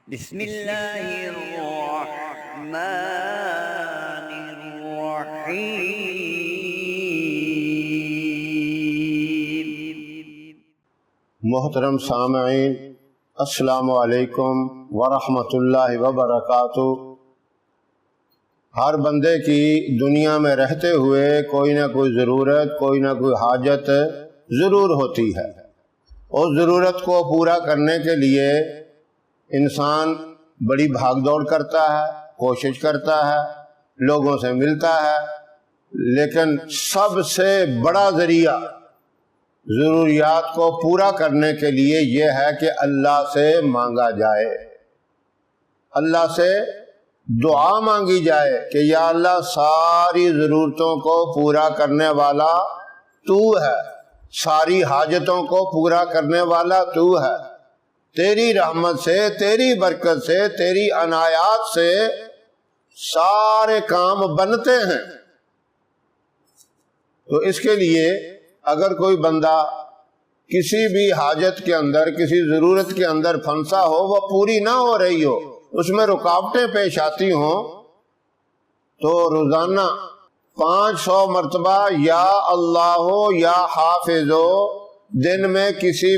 بسم اللہ الرحمن الرحیم۔ محترم سامعین، السلام علیکم ورحمۃ اللہ وبرکاتہ۔ ہر بندے کی دنیا میں رہتے ہوئے کوئی نہ کوئی ضرورت، کوئی نہ کوئی حاجت ضرور ہوتی ہے۔ اس ضرورت کو پورا کرنے کے لیے انسان بڑی بھاگ دوڑ کرتا ہے، کوشش کرتا ہے، لوگوں سے ملتا ہے، لیکن سب سے بڑا ذریعہ ضروریات کو پورا کرنے کے لیے یہ ہے کہ اللہ سے مانگا جائے، اللہ سے دعا مانگی جائے کہ یا اللہ ساری ضرورتوں کو پورا کرنے والا تو ہے، ساری حاجتوں کو پورا کرنے والا تو ہے، تیری رحمت سے، تیری برکت سے، تیری عنایات سے سارے کام بنتے ہیں۔ تو اس کے لیے اگر کوئی بندہ کسی بھی حاجت کے اندر، کسی ضرورت کے اندر پھنسا ہو، وہ پوری نہ ہو رہی ہو، اس میں رکاوٹیں پیش آتی ہوں، تو روزانہ 500 مرتبہ یا اللہ یا حافظو، دن میں کسی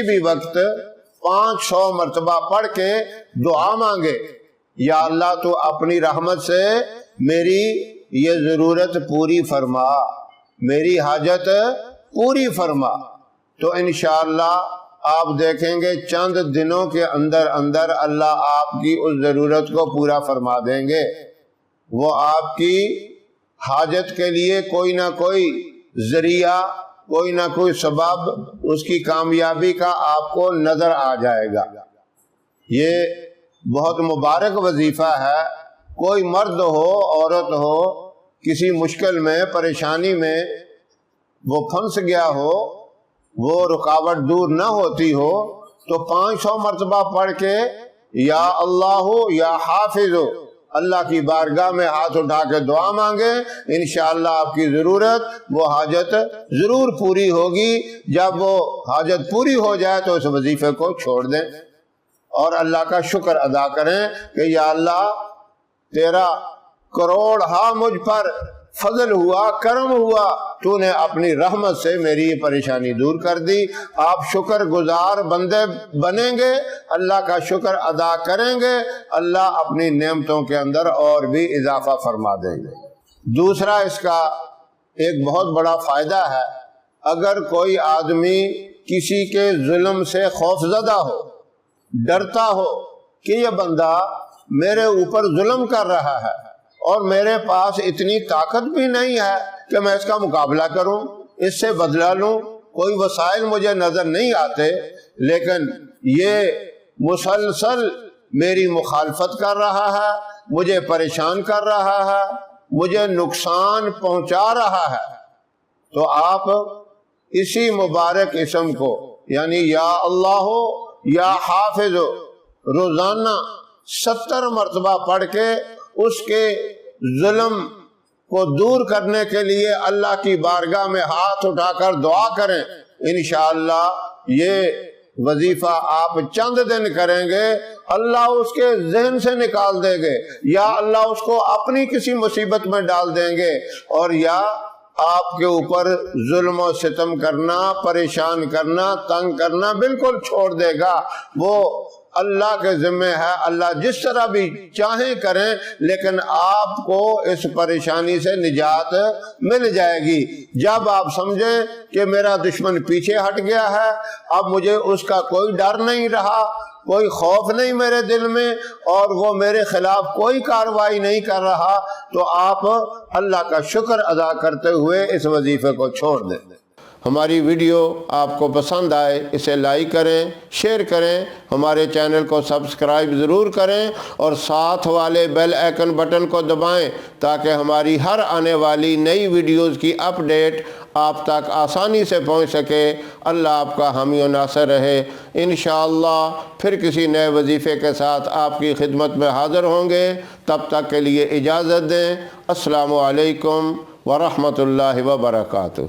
بھی وقت 500 مرتبہ پڑھ کے دعا مانگے، یا اللہ تو اپنی رحمت سے میری یہ ضرورت پوری فرما، میری حاجت پوری فرما، تو انشاءاللہ آپ دیکھیں گے چند دنوں کے اندر اندر اللہ آپ کی اس ضرورت کو پورا فرما دیں گے۔ وہ آپ کی حاجت کے لیے کوئی نہ کوئی ذریعہ، کوئی نہ کوئی سبب اس کی کامیابی کا آپ کو نظر آ جائے گا۔ یہ بہت مبارک وظیفہ ہے۔ کوئی مرد ہو، عورت ہو، کسی مشکل میں، پریشانی میں وہ پھنس گیا ہو، وہ رکاوٹ دور نہ ہوتی ہو، تو 500 مرتبہ پڑھ کے یا اللہ یا حافظ، اللہ کی بارگاہ میں ہاتھ اٹھا کے دعا مانگے، انشاءاللہ آپ کی ضرورت، وہ حاجت ضرور پوری ہوگی۔ جب وہ حاجت پوری ہو جائے تو اس وظیفے کو چھوڑ دیں اور اللہ کا شکر ادا کریں کہ یا اللہ تیرا کروڑ مجھ پر فضل ہوا، کرم ہوا، تو نے اپنی رحمت سے میری یہ پریشانی دور کر دی۔ آپ شکر گزار بندے بنیں گے، اللہ کا شکر ادا کریں گے، اللہ اپنی نعمتوں کے اندر اور بھی اضافہ فرما دیں گے۔ دوسرا اس کا ایک بہت بڑا فائدہ ہے، اگر کوئی آدمی کسی کے ظلم سے خوف زدہ ہو، ڈرتا ہو کہ یہ بندہ میرے اوپر ظلم کر رہا ہے اور میرے پاس اتنی طاقت بھی نہیں ہے کہ میں اس کا مقابلہ کروں، اس سے بدلہ لوں، کوئی وسائل مجھے نظر نہیں آتے، لیکن یہ مسلسل میری مخالفت کر رہا ہے، مجھے پریشان کر رہا ہے، مجھے نقصان پہنچا رہا ہے، تو آپ اسی مبارک اسم کو، یعنی یا اللہ یا حافظ، روزانہ 70 مرتبہ پڑھ کے اس کے ظلم کو دور کرنے کے لیے اللہ کی بارگاہ میں ہاتھ اٹھا کر دعا کریں۔ انشاءاللہ یہ وظیفہ آپ چند دن کریں گے، اللہ اس کے ذہن سے نکال دیں گے، یا اللہ اس کو اپنی کسی مصیبت میں ڈال دیں گے، اور یا آپ کے اوپر ظلم و ستم کرنا، پریشان کرنا، تنگ کرنا بالکل چھوڑ دے گا۔ وہ اللہ کے ذمہ ہے، اللہ جس طرح بھی چاہیں کریں، لیکن آپ کو اس پریشانی سے نجات مل جائے گی۔ جب آپ سمجھیں کہ میرا دشمن پیچھے ہٹ گیا ہے، اب مجھے اس کا کوئی ڈر نہیں رہا، کوئی خوف نہیں میرے دل میں، اور وہ میرے خلاف کوئی کارروائی نہیں کر رہا، تو آپ اللہ کا شکر ادا کرتے ہوئے اس وظیفے کو چھوڑ دیں۔ ہماری ویڈیو آپ کو پسند آئے اسے لائک کریں، شیئر کریں، ہمارے چینل کو سبسکرائب ضرور کریں، اور ساتھ والے بیل آئیکن بٹن کو دبائیں تاکہ ہماری ہر آنے والی نئی ویڈیوز کی اپڈیٹ آپ تک آسانی سے پہنچ سکے۔ اللہ آپ کا حامی و ناصر رہے۔ انشاءاللہ پھر کسی نئے وظیفے کے ساتھ آپ کی خدمت میں حاضر ہوں گے، تب تک کے لیے اجازت دیں۔ السلام علیکم ورحمۃ اللہ وبرکاتہ۔